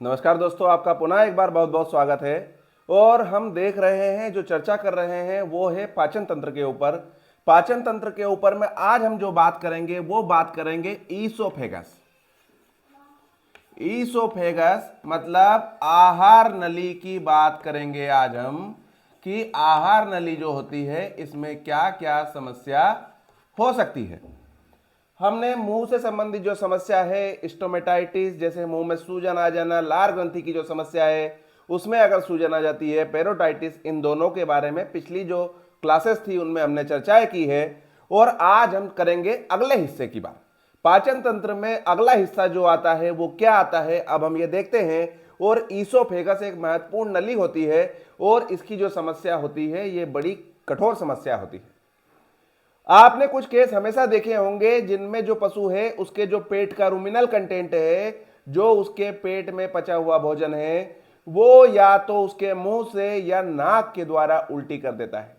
नमस्कार दोस्तों, आपका पुनः एक बार बहुत बहुत स्वागत है। और हम देख रहे हैं, जो चर्चा कर रहे हैं वो है पाचन तंत्र के ऊपर। पाचन तंत्र के ऊपर में आज हम जो बात करेंगे वो बात करेंगे ईसोफेगस। ईसोफेगस मतलब आहार नली की बात करेंगे आज हम, कि आहार नली जो होती है इसमें क्या क्या समस्या हो सकती है। हमने मुंह से संबंधित जो समस्या है, स्टोमेटाइटिस जैसे मुंह में सूजन आ जाना, लार ग्रंथि की जो समस्या है उसमें अगर सूजन आ जाती है, पेरोटाइटिस, इन दोनों के बारे में पिछली जो क्लासेस थी उनमें हमने चर्चाएं की है। और आज हम करेंगे अगले हिस्से की बात। पाचन तंत्र में अगला हिस्सा जो आता है वो क्या आता है, अब हम ये देखते हैं। और ईसोफेगस एक महत्वपूर्ण नली होती है और इसकी जो समस्या होती है ये बड़ी कठोर समस्या होती है। आपने कुछ केस हमेशा देखे होंगे जिनमें जो पशु है उसके जो पेट का रूमिनल कंटेंट है, जो उसके पेट में पचा हुआ भोजन है, वो या तो उसके मुंह से या नाक के द्वारा उल्टी कर देता है।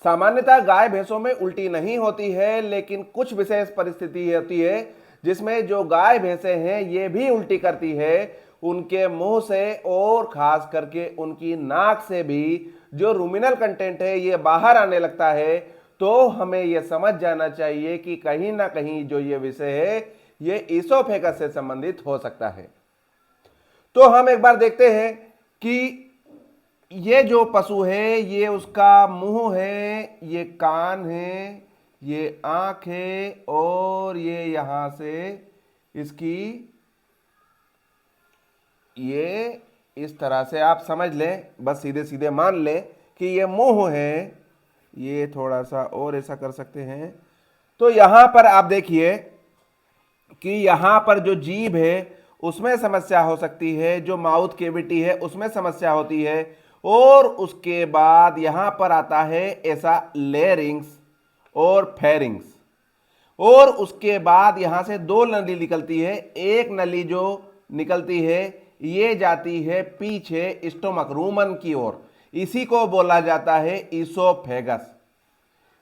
सामान्यतः गाय भैंसों में उल्टी नहीं होती है, लेकिन कुछ विशेष परिस्थिति होती है जिसमें जो गाय भैंसे हैं ये भी उल्टी करती है। उनके मुंह से और खास करके उनकी नाक से भी जो रूमिनल कंटेंट है ये बाहर आने लगता है। तो हमें यह समझ जाना चाहिए कि कहीं ना कहीं जो ये विषय है ये ईसोफेगस से संबंधित हो सकता है। तो हम एक बार देखते हैं कि ये जो पशु है ये उसका मुंह है, ये कान है, ये आंख है और ये यहां से इसकी ये इस तरह से आप समझ लें, बस सीधे सीधे मान लें कि ये मुंह है। ये थोड़ा सा और ऐसा कर सकते हैं। तो यहां पर आप देखिए कि यहां पर जो जीभ है उसमें समस्या हो सकती है, जो माउथ केविटी है उसमें समस्या होती है। और उसके बाद यहां पर आता है ऐसा लेरिंग्स और फेरिंग्स। और उसके बाद यहां से दो नली निकलती है। एक नली जो निकलती है ये जाती है पीछे स्टोमक रूमन की ओर, इसी को बोला जाता है ईसोफेगस।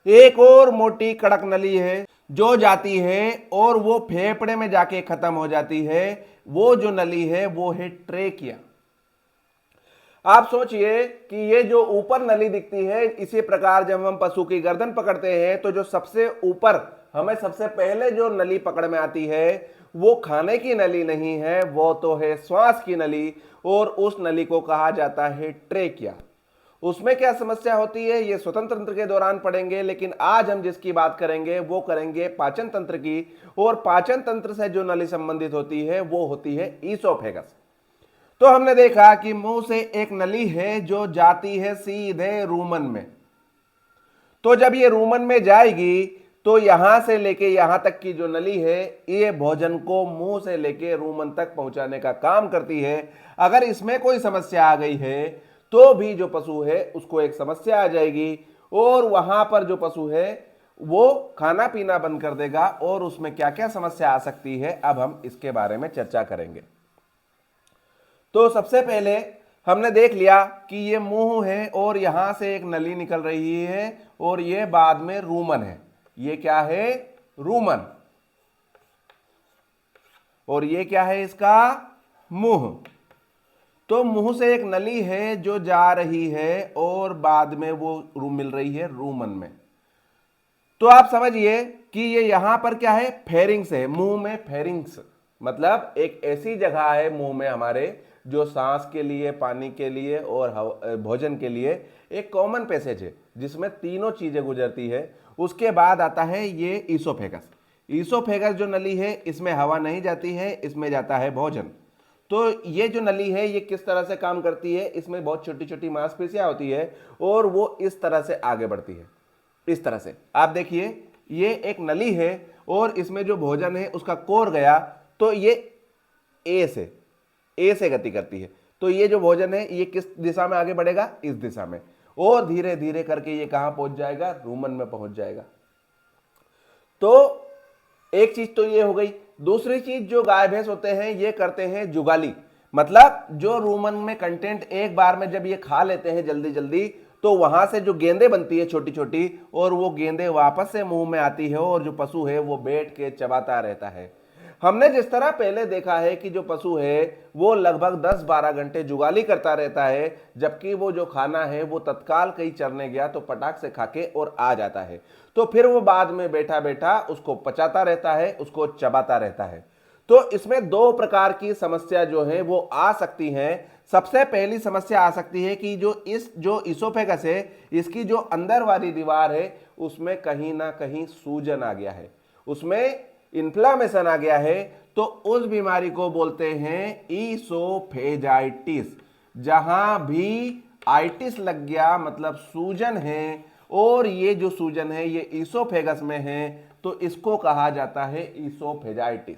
एक और मोटी कड़क नली है जो जाती है और वो फेफड़े में जाके खत्म हो जाती है। वो जो नली है वो है ट्रेकिया। आप सोचिए कि ये जो ऊपर नली दिखती है, इसी प्रकार जब हम पशु की गर्दन पकड़ते हैं तो जो सबसे ऊपर हमें सबसे पहले जो नली पकड़ में आती है वो खाने की नली नहीं है, वो तो है श्वास की नली। और उस नली को कहा जाता है ट्रेकिया। उसमें क्या समस्या होती है ये स्वतंत्र तंत्र के दौरान पढ़ेंगे, लेकिन आज हम जिसकी बात करेंगे वो करेंगे पाचन तंत्र की। और पाचन तंत्र से जो नली संबंधित होती है वो होती है ईसोफेगस। तो हमने देखा कि मुंह से एक नली है जो जाती है सीधे रूमन में। तो जब ये रूमन में जाएगी तो यहां से लेके यहां तक की जो नली है ये भोजन को मुंह से लेके रूमन तक पहुंचाने का काम करती है। अगर इसमें कोई समस्या आ गई है तो भी जो पशु है उसको एक समस्या आ जाएगी और वहां पर जो पशु है वो खाना पीना बंद कर देगा। और उसमें क्या क्या समस्या आ सकती है अब हम इसके बारे में चर्चा करेंगे। तो सबसे पहले हमने देख लिया कि ये मुंह है और यहां से एक नली निकल रही है और ये बाद में रूमन है। ये क्या है? रूमन। और ये क्या है? इसका मुंह। तो मुंह से एक नली है जो जा रही है और बाद में वो मिल रही है रूमन में। तो आप समझिए कि ये यहां पर क्या है? फेरिंग्स है। मुंह में फेरिंग्स मतलब एक ऐसी जगह है मुंह में हमारे जो सांस के लिए, पानी के लिए और भोजन के लिए एक कॉमन पैसेज है जिसमें तीनों चीजें गुजरती है। उसके बाद आता है ये ईसोफेगस। ईसोफेगस जो नली है इसमें हवा नहीं जाती है, इसमें जाता है भोजन। तो ये जो नली है ये किस तरह से काम करती है? इसमें बहुत छोटी छोटी मांसपेशियां होती है और वो इस तरह से आगे बढ़ती है। इस तरह से आप देखिए ये एक नली है और इसमें जो भोजन है उसका कोर गया तो ये ए से गति करती है। तो ये जो भोजन है ये किस दिशा में आगे बढ़ेगा? इस दिशा में। और धीरे धीरे करके ये कहां पहुंच जाएगा? रूमन में पहुंच जाएगा। तो एक चीज तो ये हो गई। दूसरी चीज, जो गाय भैंस होते हैं ये करते हैं जुगाली। मतलब जो रूमन में कंटेंट एक बार में जब ये खा लेते हैं जल्दी जल्दी तो वहां से जो गेंदें बनती है छोटी छोटी, और वो गेंदें वापस से मुंह में आती है और जो पशु है वो बैठ के चबाता रहता है। हमने जिस तरह पहले देखा है कि जो पशु है वो लगभग 10-12 घंटे जुगाली करता रहता है, जबकि वो जो खाना है वो तत्काल कहीं चरने गया तो पटाख से खाके और आ जाता है, तो फिर वो बाद में बैठा बैठा उसको पचाता रहता है, उसको चबाता रहता है। तो इसमें दो प्रकार की समस्या जो है वो आ सकती हैं। सबसे पहली समस्या आ सकती है कि जो इसोफेगस है, इसकी जो अंदर वाली दीवार है उसमें कहीं ना कहीं सूजन आ गया है, उसमें इन्फ्लामेशन आ गया है। तो उस बीमारी को बोलते हैं ईसोफेजाइटिस। जहां भी आइटिस लग गया मतलब सूजन है, और ये जो सूजन है ये ईसोफेगस में है, तो इसको कहा जाता है ईसोफेजाइटिस।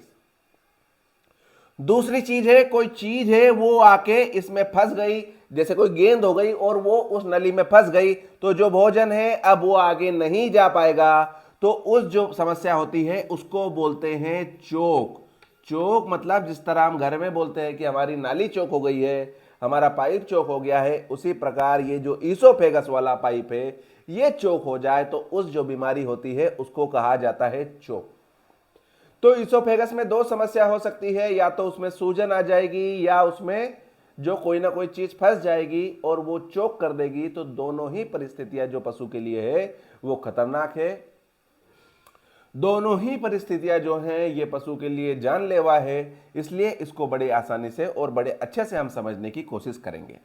दूसरी चीज है, कोई चीज है वो आके इसमें फंस गई, जैसे कोई गेंद हो गई और वो उस नली में फंस गई, तो जो भोजन है अब वो आगे नहीं जा पाएगा, तो उस जो समस्या होती है उसको बोलते हैं चोक। चोक मतलब जिस तरह हम घर में बोलते हैं कि हमारी नाली चोक हो गई है, हमारा पाइप चोक हो गया है, उसी प्रकार ये जो ईसोफेगस वाला पाइप है ये चोक हो जाए तो उस जो बीमारी होती है उसको कहा जाता है चोक। तो इसोफेगस में दो समस्या हो सकती है, या तो उसमें सूजन आ जाएगी या उसमें जो कोई ना कोई चीज फंस जाएगी और वो चोक कर देगी। तो दोनों ही परिस्थितियां जो पशु के लिए है वो खतरनाक है, दोनों ही परिस्थितियां जो हैं ये पशु के लिए जानलेवा है। इसलिए इसको बड़े आसानी से और बड़े अच्छे से हम समझने की कोशिश करेंगे।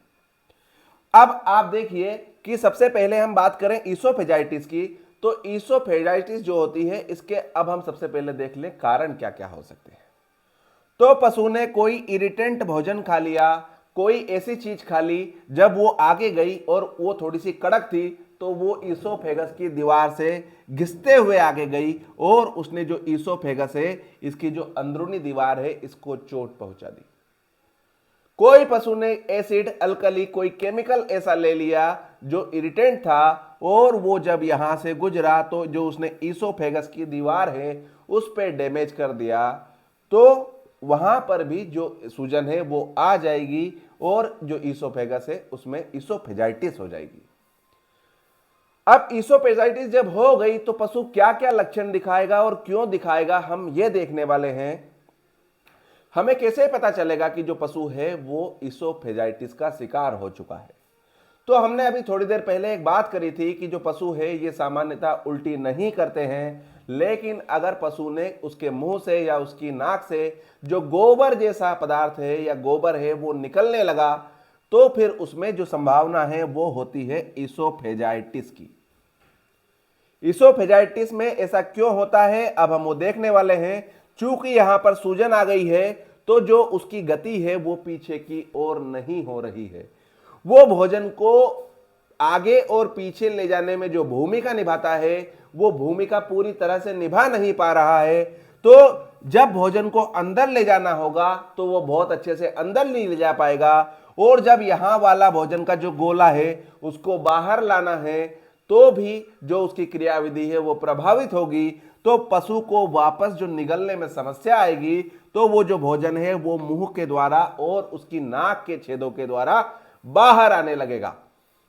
अब आप देखिए कि सबसे पहले हम बात करें ईसोफेजाइटिस की, तो ईसोफेजाइटिस जो होती है इसके अब हम सबसे पहले देख लें कारण क्या क्या हो सकते हैं। तो पशु ने कोई इरिटेंट भोजन खा लिया, कोई ऐसी चीज खा ली जब वो आगे गई और वो थोड़ी सी कड़क थी, तो वो ईसोफेगस की दीवार से घिसते हुए आगे गई और उसने जो ईसोफेगस है इसकी जो अंदरूनी दीवार है इसको चोट पहुंचा दी। कोई पशु ने एसिड, अल्कली, कोई केमिकल ऐसा ले लिया जो इरिटेंट था, और वो जब यहां से गुजरा तो जो उसने ईसोफेगस की दीवार है उस पे डैमेज कर दिया, तो वहां पर भी जो सूजन है वो आ जाएगी और जो ईसोफेगस है उसमें ईसोफेजाइटिस हो जाएगी। अब ईसोफेजाइटिस जब हो गई तो पशु क्या क्या लक्षण दिखाएगा और क्यों दिखाएगा, हम ये देखने वाले हैं। हमें कैसे पता चलेगा कि जो पशु है वो ईसोफेजाइटिस का शिकार हो चुका है। तो हमने अभी थोड़ी देर पहले एक बात करी थी कि जो पशु है ये सामान्यतः उल्टी नहीं करते हैं, लेकिन अगर पशु ने उसके मुंह से या उसकी नाक से जो गोबर जैसा पदार्थ है या गोबर है वो निकलने लगा, तो फिर उसमें जो संभावना है वो होती है ईसोफेजाइटिस की। ईसोफेजाइटिस में ऐसा क्यों होता है अब हम वो देखने वाले हैं। चूंकि यहां पर सूजन आ गई है तो जो उसकी गति है वो पीछे की ओर नहीं हो रही है, वो भोजन को आगे और पीछे ले जाने में जो भूमिका निभाता है वो भूमिका पूरी तरह से निभा नहीं पा रहा है। तो जब भोजन को अंदर ले जाना होगा तो वो बहुत अच्छे से अंदर नहीं ले जा पाएगा, और जब यहां वाला भोजन का जो गोला है उसको बाहर लाना है तो भी जो उसकी क्रियाविधि है वो प्रभावित होगी, तो पशु को वापस जो निगलने में समस्या आएगी, तो वो जो भोजन है वो मुंह के द्वारा और उसकी नाक के छेदों के द्वारा बाहर आने लगेगा।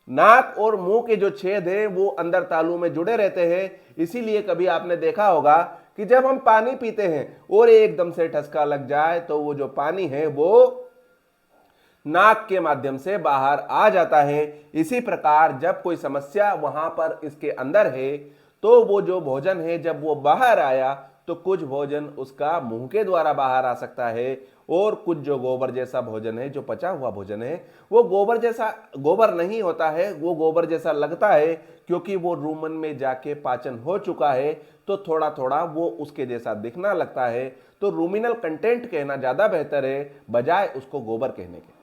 नाक और मुंह के जो छेद हैं वो अंदर तालू में जुड़े रहते हैं, इसीलिए कभी आपने देखा होगा कि जब हम पानी पीते हैं और एकदम से ठसका लग जाए तो वो जो पानी है वो नाक के माध्यम से बाहर आ जाता है। इसी प्रकार जब कोई समस्या वहां पर इसके अंदर है तो वो जो भोजन है जब वो बाहर आया तो कुछ भोजन उसका मुंह के द्वारा बाहर आ सकता है, और कुछ जो गोबर जैसा भोजन है, जो पचा हुआ भोजन है, वो गोबर नहीं होता है, वो गोबर जैसा लगता है क्योंकि वो रूमन में जाके पाचन हो चुका है, तो थोड़ा थोड़ा वो उसके जैसा दिखना लगता है। तो रूमिनल कंटेंट कहना ज्यादा बेहतर है बजाय उसको गोबर कहने के।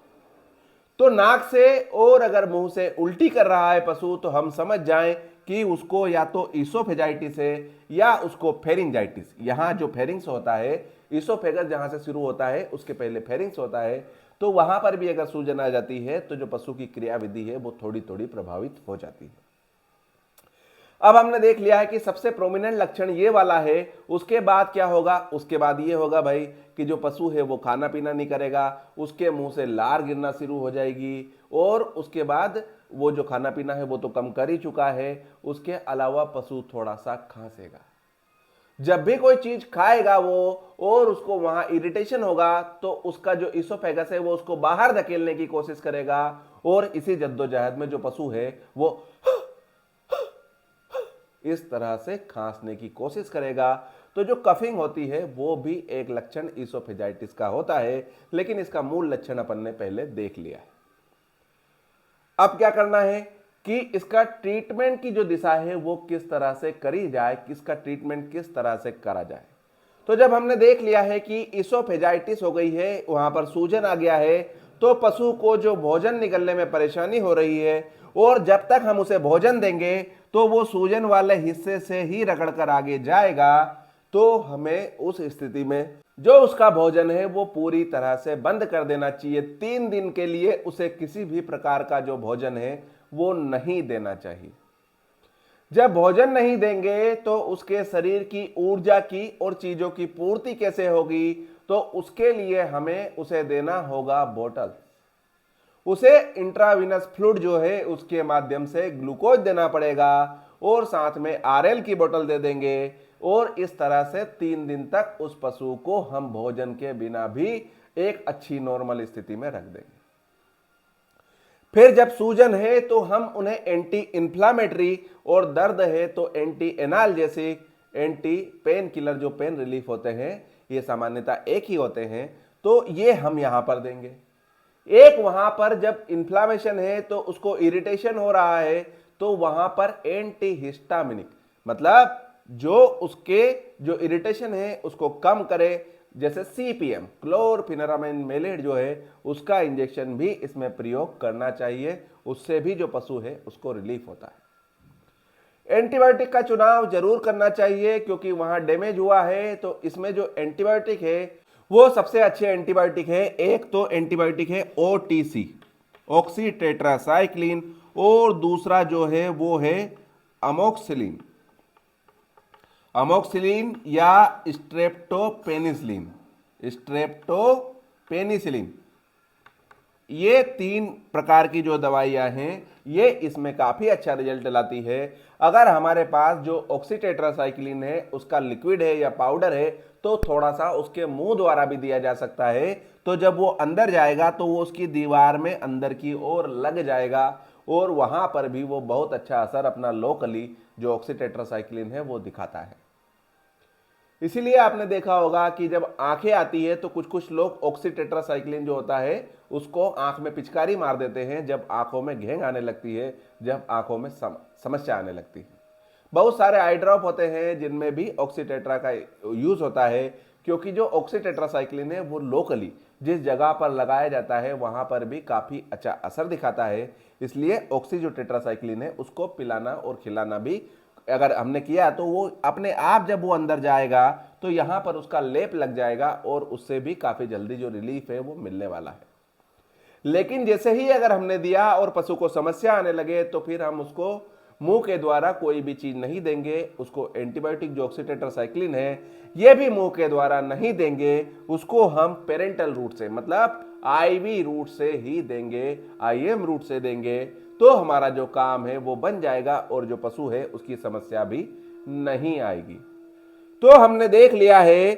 तो नाक से और अगर मुंह से उल्टी कर रहा है पशु तो हम समझ जाएं कि उसको या तो ईसोफेजाइटिस है या उसको फेरिंजाइटिस। यहाँ जो फेरिंग्स होता है, ईसोफेगस जहां से शुरू होता है उसके पहले फेरिंग्स होता है, तो वहां पर भी अगर सूजन आ जाती है तो जो पशु की क्रियाविधि है वो थोड़ी थोड़ी प्रभावित हो जाती है। अब हमने देख लिया है कि सबसे प्रोमिनेंट लक्षण ये वाला है। उसके बाद क्या होगा, उसके बाद ये होगा भाई कि जो पशु है वो खाना पीना नहीं करेगा, उसके मुंह से लार गिरना शुरू हो जाएगी, और उसके बाद वो जो खाना पीना है वो तो कम कर ही चुका है, उसके अलावा पशु थोड़ा सा खांसेगा। जब भी कोई चीज खाएगा वो और उसको वहां इरिटेशन होगा तो उसका जो इसोफेगस है वो उसको बाहर धकेलने की कोशिश करेगा और इसी जद्दोजहद में जो पशु है वो इस तरह से खांसने की कोशिश करेगा। तो जो कफिंग होती है वो भी एक लक्षण इसोफेजाइटिस का होता है, लेकिन इसका मूल लक्षण अपन ने पहले देख लिया है। अब क्या करना है कि इसका ट्रीटमेंट की जो दिशा है वो किस तरह से करी जाए, किसका ट्रीटमेंट किस तरह से करा जाए। तो जब हमने देख लिया है कि इसोफेजाइटिस हो गई है, वहां पर सूजन आ गया है, तो पशु को जो भोजन निकलने में परेशानी हो रही है और जब तक हम उसे भोजन देंगे तो वो सूजन वाले हिस्से से ही रगड़ कर आगे जाएगा, तो हमें उस स्थिति में जो उसका भोजन है वो पूरी तरह से बंद कर देना चाहिए। 3 दिन के लिए उसे किसी भी प्रकार का जो भोजन है वो नहीं देना चाहिए। जब भोजन नहीं देंगे तो उसके शरीर की ऊर्जा की और चीजों की पूर्ति कैसे होगी, तो उसके लिए हमें उसे देना होगा बोतल। उसे इंट्रावीनस फ्लूइड जो है उसके माध्यम से ग्लूकोज देना पड़ेगा और साथ में आरएल की बोतल दे देंगे और इस तरह से 3 दिन तक उस पशु को हम भोजन के बिना भी एक अच्छी नॉर्मल स्थिति में रख देंगे। फिर जब सूजन है तो हम उन्हें एंटी इंफ्लामेटरी और दर्द है तो anti analgesic, anti pain killer जो पेन रिलीफ होते हैं ये सामान्यतः एक ही होते हैं, तो ये हम यहां पर देंगे। एक वहां पर जब इन्फ्लामेशन है तो उसको इरिटेशन हो रहा है तो वहां पर एंटी हिस्टामिनिक मतलब जो उसके जो इरिटेशन है उसको कम करे, जैसे सीपीएम क्लोरफिनेरामाइन मेलेट जो है उसका इंजेक्शन भी इसमें प्रयोग करना चाहिए। उससे भी जो पशु है उसको रिलीफ होता है। एंटीबायोटिक का चुनाव जरूर करना चाहिए क्योंकि वहां डैमेज हुआ है, तो इसमें जो एंटीबायोटिक है वो सबसे अच्छे एंटीबायोटिक है। एक तो एंटीबायोटिक है ओटीसी ऑक्सी टेट्रासाइक्लिन और दूसरा जो है वो है अमोक्सिलिन या स्ट्रेप्टोपेनिसिलिन। ये 3 प्रकार की जो दवाइयां हैं ये इसमें काफी अच्छा रिजल्ट लाती है। अगर हमारे पास जो ऑक्सीटेट्रासाइक्लिन है उसका लिक्विड है या पाउडर है तो थोड़ा सा उसके मुंह द्वारा भी दिया जा सकता है, तो जब वो अंदर जाएगा तो वो उसकी दीवार में अंदर की ओर लग जाएगा और वहां पर भी वो बहुत अच्छा असर अपना लोकली जो ऑक्सीटेट्रासाइक्लिन है वो दिखाता है। इसीलिए आपने देखा होगा कि जब आंखें आती है तो कुछ कुछ लोग ऑक्सीटेट्रासाइक्लिन जो होता है उसको आंख में पिचकारी मार देते हैं जब आंखों में घेंग आने लगती है, जब आंखों में समस्या आने लगती है। बहुत सारे आई ड्रॉप होते हैं जिनमें भी ऑक्सीटेट्रा का यूज होता है, क्योंकि जो ऑक्सीटेट्रासाइक्लिन है वो लोकली जिस जगह पर लगाया जाता है वहां पर भी काफी अच्छा असर दिखाता है। इसलिए ऑक्सी जो टेट्रासाइक्लिन है उसको पिलाना और खिलाना भी अगर हमने किया तो वो अपने आप जब वो अंदर जाएगा तो यहां पर उसका लेप लग जाएगा और उससे भी काफी जल्दी जो रिलीफ है वो मिलने वाला है। लेकिन जैसे ही अगर हमने दिया और पशु को समस्या आने लगे तो फिर हम उसको मुंह के द्वारा कोई भी चीज नहीं देंगे। उसको एंटीबायोटिक जो ऑक्सीटेट्रासाइक्लिन है ये भी मुंह के द्वारा नहीं देंगे, उसको हम पेरेंटल रूट से मतलब आईवी रूट से ही देंगे, आईएम रूट से देंगे। तो हमारा जो काम है वो बन जाएगा और जो पशु है उसकी समस्या भी नहीं आएगी। तो हमने देख लिया है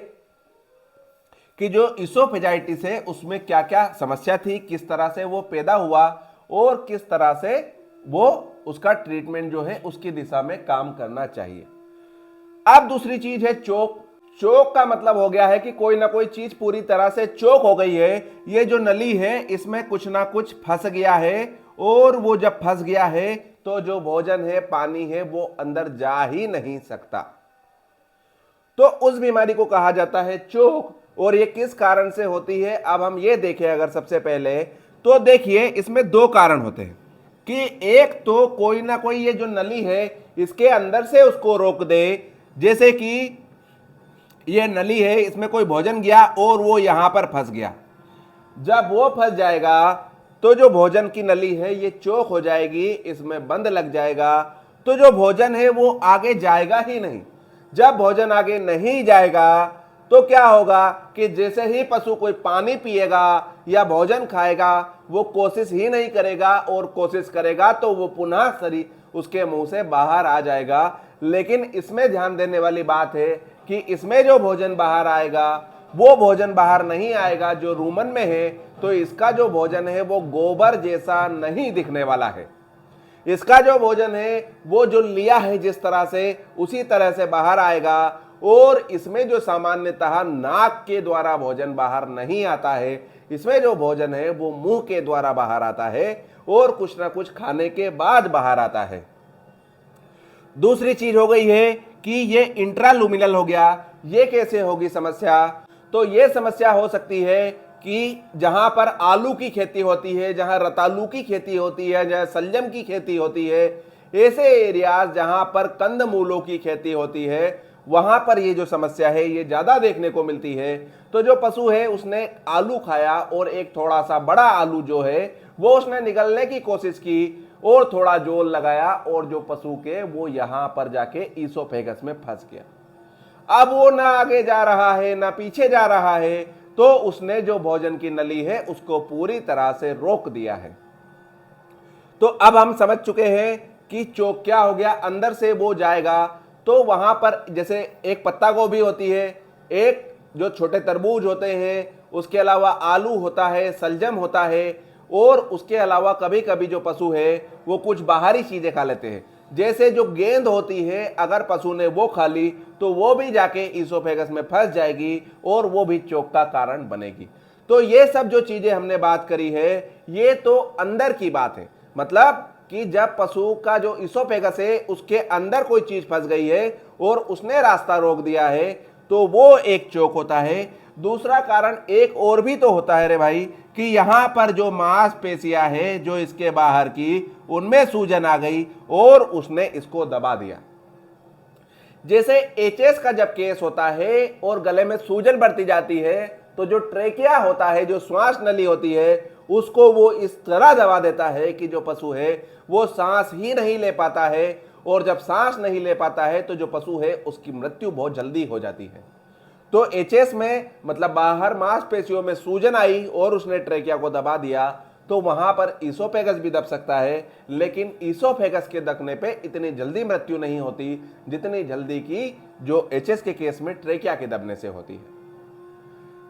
कि जो इसोफेजाइटिस है उसमें क्या क्या समस्या थी, किस तरह से वो पैदा हुआ और किस तरह से वो उसका ट्रीटमेंट जो है उसकी दिशा में काम करना चाहिए। अब दूसरी चीज है चोक। चोक का मतलब हो गया है कि कोई ना कोई चीज पूरी तरह से चोक हो गई है, ये जो नली है इसमें कुछ ना कुछ फंस गया है और वो जब फंस गया है तो जो भोजन है पानी है वो अंदर जा ही नहीं सकता। तो उस बीमारी को कहा जाता है चोक। और ये किस कारण से होती है अब हम ये देखें अगर सबसे पहले तो देखिए इसमें 2 कारण होते हैं कि एक तो कोई ना कोई ये जो नली है इसके अंदर से उसको रोक दे, जैसे कि ये नली है इसमें कोई भोजन गया और वो यहां पर फंस गया। जब वो फंस जाएगा तो जो भोजन की नली है ये चोक हो जाएगी, इसमें बंद लग जाएगा, तो जो भोजन है वो आगे जाएगा ही नहीं। जब भोजन आगे नहीं जाएगा तो क्या होगा कि जैसे ही पशु कोई पानी पिएगा या भोजन खाएगा वो कोशिश ही नहीं करेगा और कोशिश करेगा तो वो पुनः शरीर उसके मुंह से बाहर आ जाएगा। लेकिन इसमें ध्यान देने वाली बात है कि इसमें जो भोजन बाहर आएगा वो भोजन बाहर नहीं आएगा जो रूमन में है, तो इसका जो भोजन है वो गोबर जैसा नहीं दिखने वाला है। इसका जो भोजन है वो जो लिया है जिस तरह से उसी तरह से बाहर आएगा, और इसमें जो सामान्यतः नाक के द्वारा भोजन बाहर नहीं आता है, इसमें जो भोजन है वो मुंह के द्वारा बाहर आता है और कुछ ना कुछ खाने के बाद बाहर आता है। दूसरी चीज हो गई है कि ये इंट्रालुमिनल हो गया। ये कैसे होगी समस्या? तो ये समस्या हो सकती है कि जहां पर आलू की खेती होती है, जहां रतालू की खेती होती है, जहां सलजम की खेती होती है, ऐसे एरियाज जहां पर कंद मूलों की खेती होती है, वहां पर ये जो समस्या है ये ज्यादा देखने को मिलती है। तो जो पशु है उसने आलू खाया और एक थोड़ा सा बड़ा आलू जो है वो उसने निगलने की कोशिश की और थोड़ा जोर लगाया, और जो पशु के वो यहां पर जाके ईसोफेगस में फंस गया। अब वो ना आगे जा रहा है ना पीछे जा रहा है, तो उसने जो भोजन की नली है उसको पूरी तरह से रोक दिया है। तो अब हम समझ चुके हैं कि चोक क्या हो गया, अंदर से वो जाएगा तो वहां पर जैसे एक पत्ता गोभी होती है, एक जो छोटे तरबूज होते हैं, उसके अलावा आलू होता है, सलजम होता है, और उसके अलावा कभी कभी जो पशु है वो कुछ बाहरी चीजें खा लेते हैं। जैसे जो गेंद होती है, अगर पशु ने वो खा ली तो वो भी जाके ईसोफेगस में फंस जाएगी और वो भी चोक का कारण बनेगी। तो ये सब जो चीजें हमने बात करी है ये तो अंदर की बात है, मतलब कि जब पशु का जो ईसोफेगस है उसके अंदर कोई चीज फंस गई है और उसने रास्ता रोक दिया है तो वो एक चोक होता है। दूसरा कारण एक और भी तो होता है रे भाई, कि यहां पर जो मांसपेशियां है जो इसके बाहर की, उनमें सूजन आ गई और उसने इसको दबा दिया। जैसे एचएस का जब केस होता है और गले में सूजन बढ़ती जाती है, तो जो ट्रेकिया होता है, जो श्वास नली होती है, उसको वो इस तरह दबा देता है कि जो पशु है वो सांस ही नहीं ले पाता है, और जब सांस नहीं ले पाता है तो जो पशु है उसकी मृत्यु बहुत जल्दी हो जाती है। तो एचएस में मतलब बाहर मांसपेशियों में सूजन आई और उसने ट्रेकिया को दबा दिया, तो वहां पर ईसोफेगस भी दब सकता है, लेकिन ईसोफेगस के दबने पे इतनी जल्दी मृत्यु नहीं होती जितनी जल्दी की जो एचएस के केस में ट्रेकिया के दबने से होती है।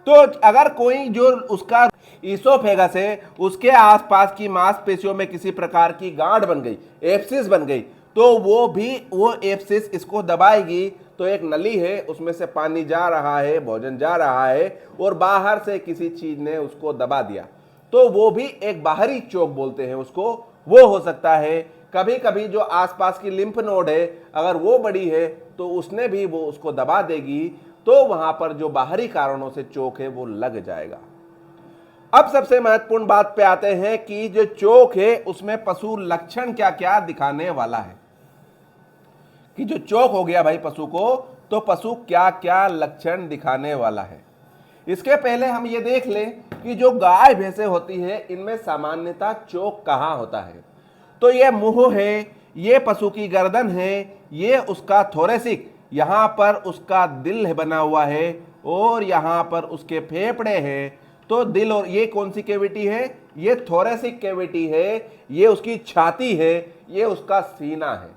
तो अगर कोई जो उसका ईसोफेगस है उसके आसपास की मांसपेशियों में किसी प्रकार की गांठ बन गई, एब्सिस बन गई, तो वो एब्सिस इसको दबाएगी, तो एक नली है उसमें से पानी जा रहा है, भोजन जा रहा है, और बाहर से किसी चीज ने उसको दबा दिया, तो वो भी एक बाहरी चोक बोलते हैं उसको, वो हो सकता है। कभी कभी जो आसपास की लिम्फ नोड है अगर वो बड़ी है तो उसने भी वो उसको दबा देगी, तो वहां पर जो बाहरी कारणों से चोक है वो लग जाएगा। अब सबसे महत्वपूर्ण बात पे आते हैं कि जो चोक है उसमें पशु लक्षण क्या क्या दिखाने वाला है, कि जो चोक हो गया भाई पशु को, तो पशु क्या क्या लक्षण दिखाने वाला है। इसके पहले हम ये देख लें कि जो गाय भैंसे होती है इनमें सामान्यतः चोक कहाँ होता है। तो ये मुंह है, ये पशु की गर्दन है, ये उसका थोरेसिक, यहाँ पर उसका दिल बना हुआ है, और यहाँ पर उसके फेफड़े हैं। तो दिल, और ये कौन सी कैविटी है? ये थोरेसिक कैविटी है, ये उसकी छाती है, ये उसका सीना है।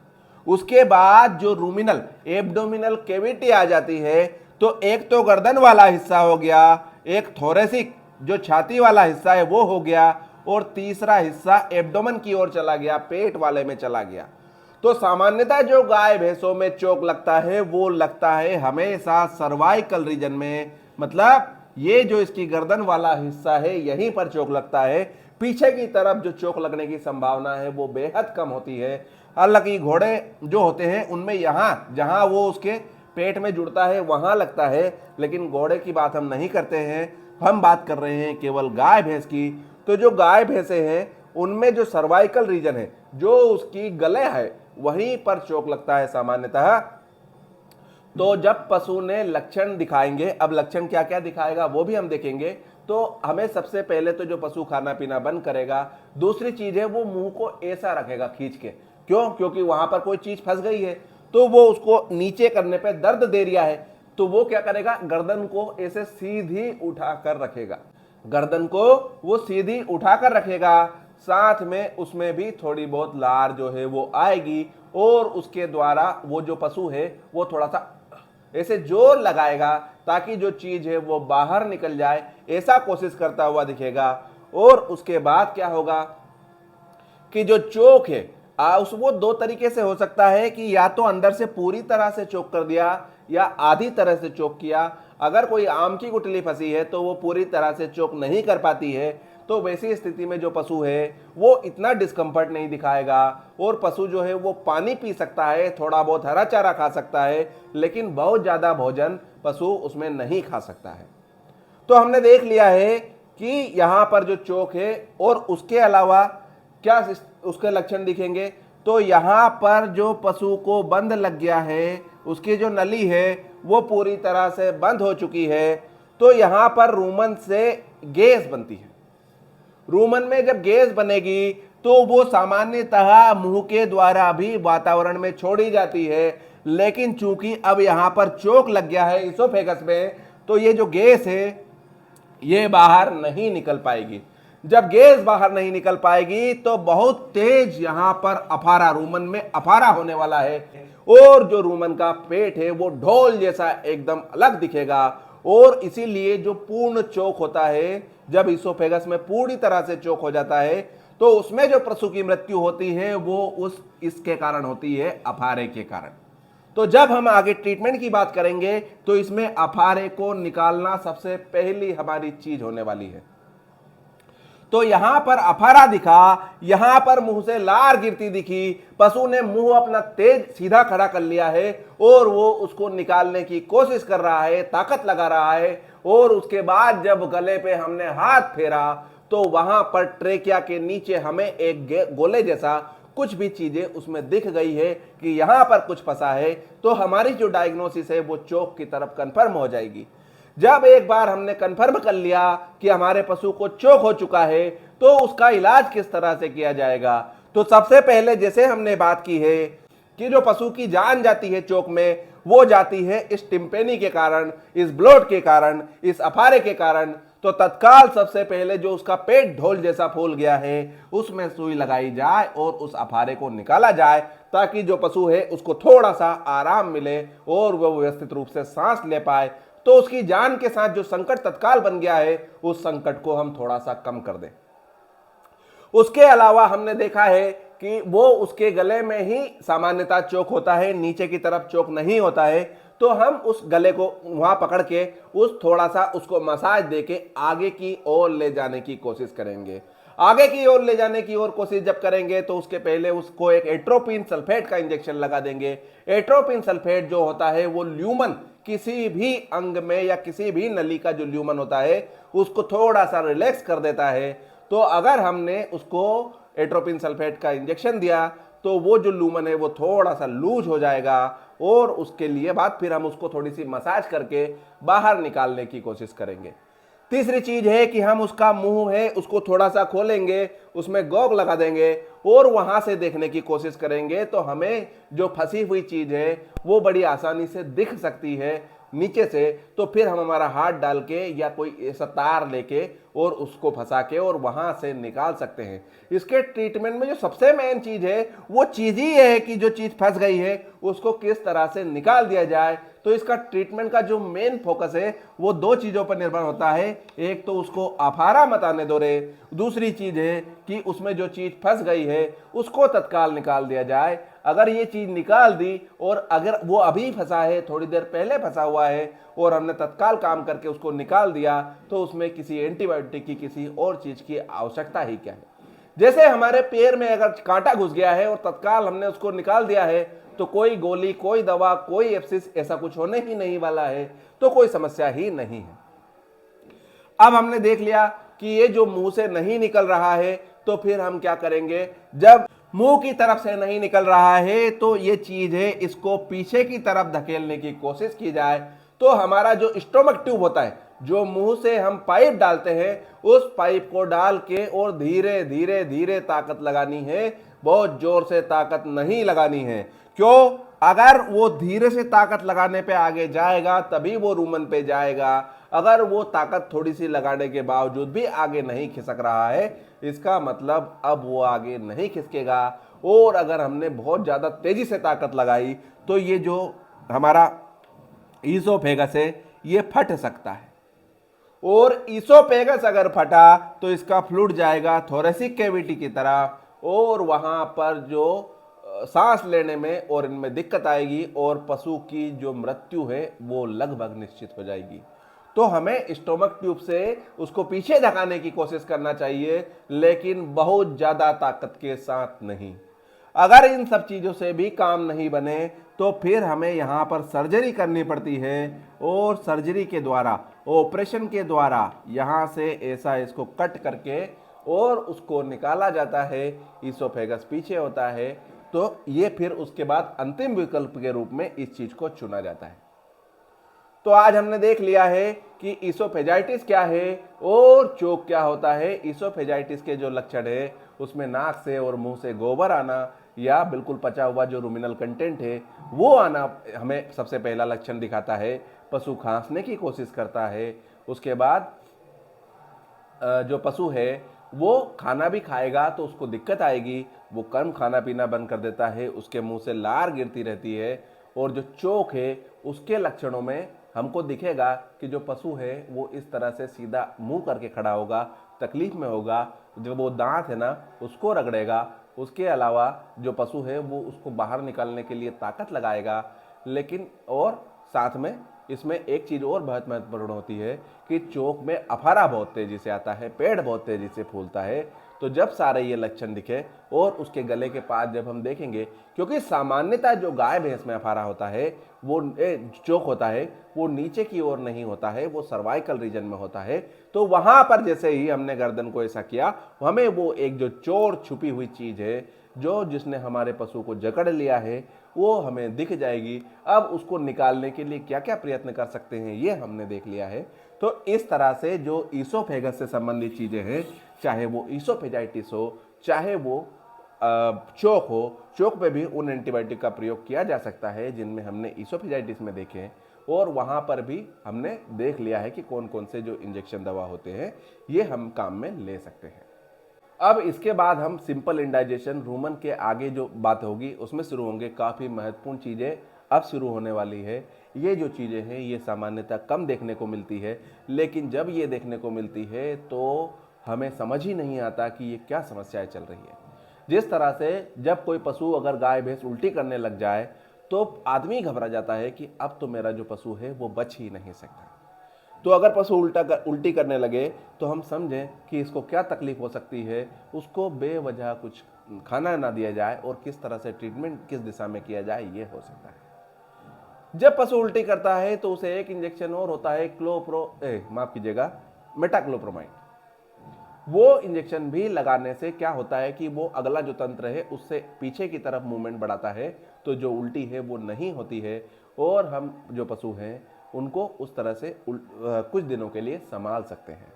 उसके बाद जो रूमिनल एब्डोमिनल कैविटी आ जाती है, तो एक तो गर्दन वाला हिस्सा हो गया, एक थोरेसिक जो छाती वाला हिस्सा है वो हो गया, और तीसरा हिस्सा एब्डोमेन की ओर चला गया, पेट वाले में चला गया। तो सामान्यतः जो गाय भैंसों में चोक लगता है वो लगता है हमेशा सर्वाइकल रीजन में, मतलब ये जो इसकी गर्दन वाला हिस्सा है यहीं पर चोक लगता है। पीछे की तरफ जो चोक लगने की संभावना है वो बेहद कम होती है। हालांकि घोड़े जो होते हैं उनमें यहाँ जहाँ वो उसके पेट में जुड़ता है वहां लगता है, लेकिन घोड़े की बात हम नहीं करते हैं, हम बात कर रहे हैं केवल गाय भैंस की। तो जो गाय भैंसे हैं उनमें जो सर्वाइकल रीजन है, जो उसकी गले है, वहीं पर चोक लगता है सामान्यतः। तो जब पशु ने लक्षण दिखाएंगे, अब लक्षण क्या क्या दिखाएगा वो भी हम देखेंगे। तो हमें सबसे पहले तो जो पशु खाना पीना बंद करेगा, दूसरी चीज है वो मुंह को ऐसा रखेगा खींच के, क्यों? क्योंकि वहां पर कोई चीज फंस गई है, तो वो उसको नीचे करने पे दर्द दे रहा है, तो वो क्या करेगा? गर्दन को ऐसे सीधी उठाकर रखेगा, गर्दन को वो सीधी उठाकर रखेगा, साथ में उसमें भी थोड़ी बहुत लार जो है वो आएगी, और उसके द्वारा वो जो पशु है वो थोड़ा सा ऐसे जोर लगाएगा ताकि जो चीज है वो बाहर निकल जाए, ऐसा कोशिश करता हुआ दिखेगा। और उसके बाद क्या होगा कि जो चोक है उस वो दो तरीके से हो सकता है कि या तो अंदर से पूरी तरह से चोक कर दिया या आधी तरह से चोक किया। अगर कोई आम की गुठली फंसी है तो वो पूरी तरह से चोक नहीं कर पाती है, तो वैसी स्थिति में जो पशु है वो इतना डिस्कम्फर्ट नहीं दिखाएगा और पशु जो है वो पानी पी सकता है, थोड़ा बहुत हरा चारा खा सकता है, लेकिन बहुत ज़्यादा भोजन पशु उसमें नहीं खा सकता है। तो हमने देख लिया है कि यहाँ पर जो चोक है और उसके अलावा क्या उसके लक्षण दिखेंगे। तो यहाँ पर जो पशु को बंद लग गया है, उसकी जो नली है वो पूरी तरह से बंद हो चुकी है। तो यहाँ पर रूमन से गैस बनती है। रूमन में जब गैस बनेगी तो वो सामान्यतः मुंह के द्वारा भी वातावरण में छोड़ी जाती है, लेकिन चूंकि अब यहाँ पर चोक लग गया है इसोफेगस में, तो ये जो गैस है ये बाहर नहीं निकल पाएगी। जब गैस बाहर नहीं निकल पाएगी तो बहुत तेज यहाँ पर अफारा, रूमन में अफारा होने वाला है और जो रूमन का पेट है वो ढोल जैसा एकदम अलग दिखेगा। और इसीलिए जो पूर्ण चोक होता है, जब इसोफेगस में पूरी तरह से चोक हो जाता है, तो उसमें जो पशु की मृत्यु होती है वो इसके कारण होती है, अफारे के कारण। तो जब हम आगे ट्रीटमेंट की बात करेंगे तो इसमें अफारे को निकालना सबसे पहली हमारी चीज होने वाली है। तो यहां पर अफारा दिखा, यहां पर मुंह से लार गिरती दिखी, पशु ने मुंह अपना तेज सीधा खड़ा कर लिया है और वो उसको निकालने की कोशिश कर रहा है, ताकत लगा रहा है। और उसके बाद जब गले पे हमने हाथ फेरा तो वहां पर ट्रेकिया के नीचे हमें एक गोले जैसा कुछ भी चीजें उसमें दिख गई है कि यहां पर कुछ फंसा है। तो हमारी जो डायग्नोसिस है वो चोक की तरफ कंफर्म हो जाएगी। जब एक बार हमने कंफर्म कर लिया कि हमारे पशु को चोक हो चुका है तो उसका इलाज किस तरह से किया जाएगा। तो सबसे पहले जैसे हमने बात की है कि जो पशु की जान जाती है चोक में, वो जाती है इस टिम्पेनी के कारण, इस ब्लोट के कारण, इस अफारे के कारण। तो तत्काल सबसे पहले जो उसका पेट ढोल जैसा फूल गया है उसमें सुई लगाई जाए और उस अफारे को निकाला जाए, ताकि जो पशु है उसको थोड़ा सा आराम मिले और वह व्यवस्थित रूप से सांस ले पाए। तो उसकी जान के साथ जो संकट तत्काल बन गया है उस संकट को हम थोड़ा सा कम कर दें। उसके अलावा हमने देखा है कि वो उसके गले में ही सामान्यतः चोक होता है, नीचे की तरफ चोक नहीं होता है। तो हम उस गले को वहां पकड़ के उस थोड़ा सा उसको मसाज देके आगे की ओर ले जाने की कोशिश करेंगे। आगे की ओर ले जाने की ओर कोशिश जब करेंगे तो उसके पहले उसको एक एट्रोपिन सल्फेट का इंजेक्शन लगा देंगे। एट्रोपिन सल्फेट जो होता है वो ल्यूमन, किसी भी अंग में या किसी भी नली का जो ल्यूमन होता है उसको थोड़ा सा रिलैक्स कर देता है। तो अगर हमने उसको एट्रोपिन सल्फेट का इंजेक्शन दिया तो वो जो लूमन है वो थोड़ा सा लूज हो जाएगा और उसके लिए बाद फिर हम उसको थोड़ी सी मसाज करके बाहर निकालने की कोशिश करेंगे। तीसरी चीज है कि हम उसका मुंह है उसको थोड़ा सा खोलेंगे, उसमें गॉग लगा देंगे और वहां से देखने की कोशिश करेंगे। तो हमें जो फंसी हुई चीज है वो बड़ी आसानी से दिख सकती है नीचे से। तो फिर हम हमारा हाथ डाल के या कोई ऐसा तार लेके और उसको फंसा के और वहां से निकाल सकते हैं। इसके ट्रीटमेंट में जो सबसे मेन चीज है वो चीज ही है कि जो चीज फंस गई है उसको किस तरह से निकाल दिया जाए। तो इसका ट्रीटमेंट का जो मेन फोकस है वो दो चीजों पर निर्भर होता है। एक तो उसको अफारा मत आने दो रे, दूसरी चीज है कि उसमें जो चीज फंस गई है उसको तत्काल निकाल दिया जाए। अगर ये चीज निकाल दी और अगर वो अभी फंसा है, थोड़ी देर पहले फंसा हुआ है और हमने तत्काल काम करके उसको निकाल दिया, तो उसमें किसी एंटीबायोटिक की किसी और चीज की आवश्यकता ही क्या है। जैसे हमारे पैर में अगर कांटा घुस गया है और तत्काल हमने उसको निकाल दिया है तो कोई गोली, कोई दवा, कोई एप्सिस ऐसा कुछ होने ही नहीं वाला है, तो कोई समस्या ही नहीं है। अब हमने देख लिया कि ये जो मुंह से नहीं निकल रहा है तो फिर हम क्या करेंगे। जब मुंह की तरफ से नहीं निकल रहा है तो ये चीज है इसको पीछे की तरफ धकेलने की कोशिश की जाए। तो हमारा जो स्टोमक ट्यूब होता है, जो मुंह से हम पाइप डालते हैं, उस पाइप को डाल के और धीरे धीरे धीरे ताकत लगानी है, बहुत जोर से ताकत नहीं लगानी है। क्यों? अगर वो धीरे से ताकत लगाने पे आगे जाएगा तभी वो रूमन पे जाएगा। अगर वो ताकत थोड़ी सी लगाने के बावजूद भी आगे नहीं खिसक रहा है, इसका मतलब अब वो आगे नहीं खिसकेगा। और अगर हमने बहुत ज्यादा तेजी से ताकत लगाई तो ये जो हमारा ईसोफेगस है ये फट सकता है। और ईसोफेगस अगर फटा तो इसका फ्लूइड जाएगा थोरेसिक कैविटी की तरफ और वहां पर जो सांस लेने में और इनमें दिक्कत आएगी और पशु की जो मृत्यु है वो लगभग निश्चित हो जाएगी। तो हमें स्टोमक ट्यूब से उसको पीछे धकाने की कोशिश करना चाहिए, लेकिन बहुत ज्यादा ताकत के साथ नहीं। अगर इन सब चीजों से भी काम नहीं बने तो फिर हमें यहां पर सर्जरी करनी पड़ती है और सर्जरी के द्वारा, ऑपरेशन के द्वारा यहां से ऐसा इसको कट करके और उसको निकाला जाता है। ईसोफेगस पीछे होता है तो ये फिर उसके बाद अंतिम विकल्प के रूप में इस चीज को चुना जाता है। तो आज हमने देख लिया है कि ईसोफेजाइटिस क्या है और चोक क्या होता है। ईसोफेजाइटिस के जो लक्षण है उसमें नाक से और मुंह से गोबर आना या बिल्कुल पचा हुआ जो रुमिनल कंटेंट है वो आना हमें सबसे पहला लक्षण दिखाता है। पशु खांसने की कोशिश करता है, उसके बाद जो पशु है वो खाना भी खाएगा तो उसको दिक्कत आएगी, वो कम खाना पीना बंद कर देता है, उसके मुंह से लार गिरती रहती है। और जो चोक है उसके लक्षणों में हमको दिखेगा कि जो पशु है वो इस तरह से सीधा मुंह करके खड़ा होगा, तकलीफ में होगा, जो वो दांत है ना उसको रगड़ेगा। उसके अलावा जो पशु है वो उसको बाहर निकालने के लिए ताकत लगाएगा। लेकिन और साथ में इसमें एक चीज़ और बहुत महत्वपूर्ण होती है कि चोक में अफारा बहुत तेजी से आता है, पेड़ बहुत तेजी से फूलता है। तो जब सारे ये लक्षण दिखे और उसके गले के पास जब हम देखेंगे, क्योंकि सामान्यतः जो गाय भैंस में अफारा होता है वो चोक होता है वो नीचे की ओर नहीं होता है, वो सर्वाइकल रीजन में होता है। तो वहां पर जैसे ही हमने गर्दन को ऐसा किया हमें वो एक जो चोर छुपी हुई चीज है जो जिसने हमारे पशु को जकड़ लिया है वो हमें दिख जाएगी। अब उसको निकालने के लिए क्या क्या प्रयत्न कर सकते हैं ये हमने देख लिया है। तो इस तरह से जो ईसोफेगस से संबंधित चीजें हैं, चाहे वो ईसोफेजाइटिस हो, चाहे वो चोक हो, चोक पे भी उन एंटीबायोटिक का प्रयोग किया जा सकता है जिनमें हमने ईसोफेजाइटिस में देखे हैं। और वहां पर भी हमने देख लिया है कि कौन कौन से जो इंजेक्शन दवा होते हैं ये हम काम में ले सकते हैं। अब इसके बाद हम सिंपल इंडाइजेशन रूमन के आगे जो बात होगी उसमें शुरू होंगे। काफ़ी महत्वपूर्ण चीज़ें अब शुरू होने वाली है। ये जो चीज़ें हैं ये सामान्यतः कम देखने को मिलती है, लेकिन जब ये देखने को मिलती है तो हमें समझ ही नहीं आता कि ये क्या समस्याएं चल रही है। जिस तरह से जब कोई पशु अगर गाय भैंस उल्टी करने लग जाए तो आदमी घबरा जाता है कि अब तो मेरा जो पशु है वो बच ही नहीं सकता। तो अगर पशु उल्टी करने लगे तो हम समझें कि इसको क्या तकलीफ हो सकती है, उसको बेवजह कुछ खाना ना दिया जाए और किस तरह से ट्रीटमेंट किस दिशा में किया जाए ये हो सकता है। जब पशु उल्टी करता है तो उसे एक इंजेक्शन और होता है मेटाक्लोप्रोमाइड। वो इंजेक्शन भी लगाने से क्या होता है कि वो अगला जो तंत्र है उससे पीछे की तरफ मूवमेंट बढ़ाता है, तो जो उल्टी है वो नहीं होती है और हम जो पशु हैं उनको उस तरह से कुछ दिनों के लिए संभाल सकते हैं।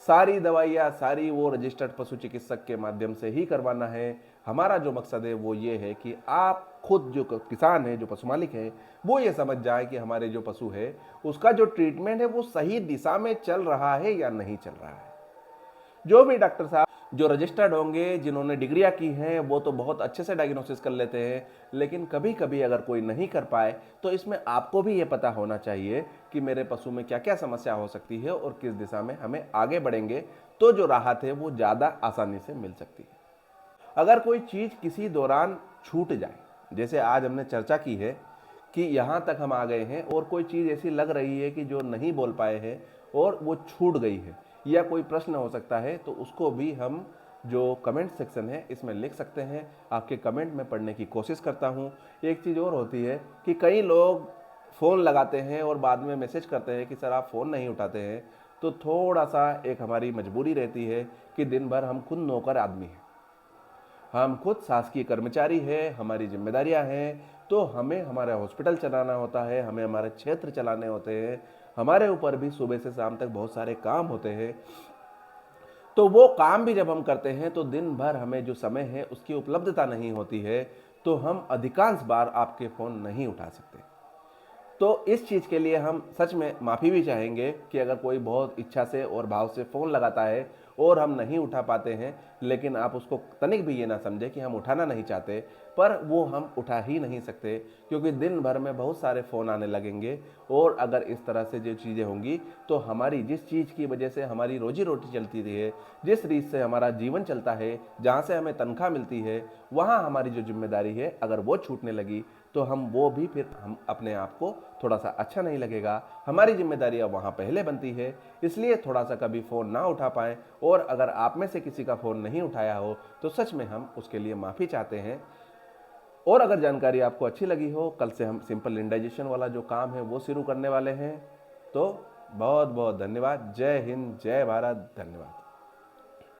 सारी दवाइयाँ सारी वो रजिस्टर्ड पशु चिकित्सक के माध्यम से ही करवाना है। हमारा जो मकसद है वो ये है कि आप खुद जो किसान है, जो पशु मालिक है, वो ये समझ जाए कि हमारे जो पशु है उसका जो ट्रीटमेंट है वो सही दिशा में चल रहा है या नहीं चल रहा है। जो भी डॉक्टर साहब जो रजिस्टर्ड होंगे, जिन्होंने डिग्रियां की हैं, वो तो बहुत अच्छे से डायग्नोसिस कर लेते हैं, लेकिन कभी कभी अगर कोई नहीं कर पाए तो इसमें आपको भी ये पता होना चाहिए कि मेरे पशु में क्या क्या समस्या हो सकती है और किस दिशा में हमें आगे बढ़ेंगे तो जो राहत है वो ज़्यादा आसानी से मिल सकती है। अगर कोई चीज़ किसी दौरान छूट जाए, जैसे आज हमने चर्चा की है कि यहाँ तक हम आ गए हैं और कोई चीज़ ऐसी लग रही है कि जो नहीं बोल पाए हैं और वो छूट गई है या कोई प्रश्न हो सकता है, तो उसको भी हम जो कमेंट सेक्शन है इसमें लिख सकते हैं। आपके कमेंट में पढ़ने की कोशिश करता हूँ। एक चीज़ और होती है कि कई लोग फ़ोन लगाते हैं और बाद में मैसेज करते हैं कि सर आप फ़ोन नहीं उठाते हैं, तो थोड़ा सा एक हमारी मजबूरी रहती है कि दिन भर हम खुद नौकर आदमी हैं, हम खुद शासकीय कर्मचारी हैं, हमारी जिम्मेदारियां हैं, तो हमें हमारा हॉस्पिटल चलाना होता है, हमें हमारे क्षेत्र चलाने होते हैं, हमारे ऊपर भी सुबह से शाम तक बहुत सारे काम होते हैं। तो वो काम भी जब हम करते हैं तो दिन भर हमें जो समय है उसकी उपलब्धता नहीं होती है, तो हम अधिकांश बार आपके फ़ोन नहीं उठा सकते। तो इस चीज़ के लिए हम सच में माफ़ी भी चाहेंगे कि अगर कोई बहुत इच्छा से और भाव से फ़ोन लगाता है और हम नहीं उठा पाते हैं, लेकिन आप उसको तनिक भी ये ना समझे कि हम उठाना नहीं चाहते, पर वो हम उठा ही नहीं सकते, क्योंकि दिन भर में बहुत सारे फ़ोन आने लगेंगे। और अगर इस तरह से जो चीज़ें होंगी तो हमारी जिस चीज़ की वजह से हमारी रोजी रोटी चलती रही है, जिस रीत से हमारा जीवन चलता है, जहाँ से हमें तनख्वाह मिलती है, वहाँ हमारी जो जिम्मेदारी है अगर वो छूटने लगी तो हम अपने आप को थोड़ा सा अच्छा नहीं लगेगा। हमारी जिम्मेदारी अब वहाँ पहले बनती है, इसलिए थोड़ा सा कभी फ़ोन ना उठा पाएँ। और अगर आप में से किसी का फ़ोन नहीं उठाया हो तो सच में हम उसके लिए माफ़ी चाहते हैं। और अगर जानकारी आपको अच्छी लगी हो, कल से हम सिंपल इंडाइजेशन वाला जो काम है वो शुरू करने वाले हैं। तो बहुत बहुत धन्यवाद। जय हिंद, जय भारत, धन्यवाद।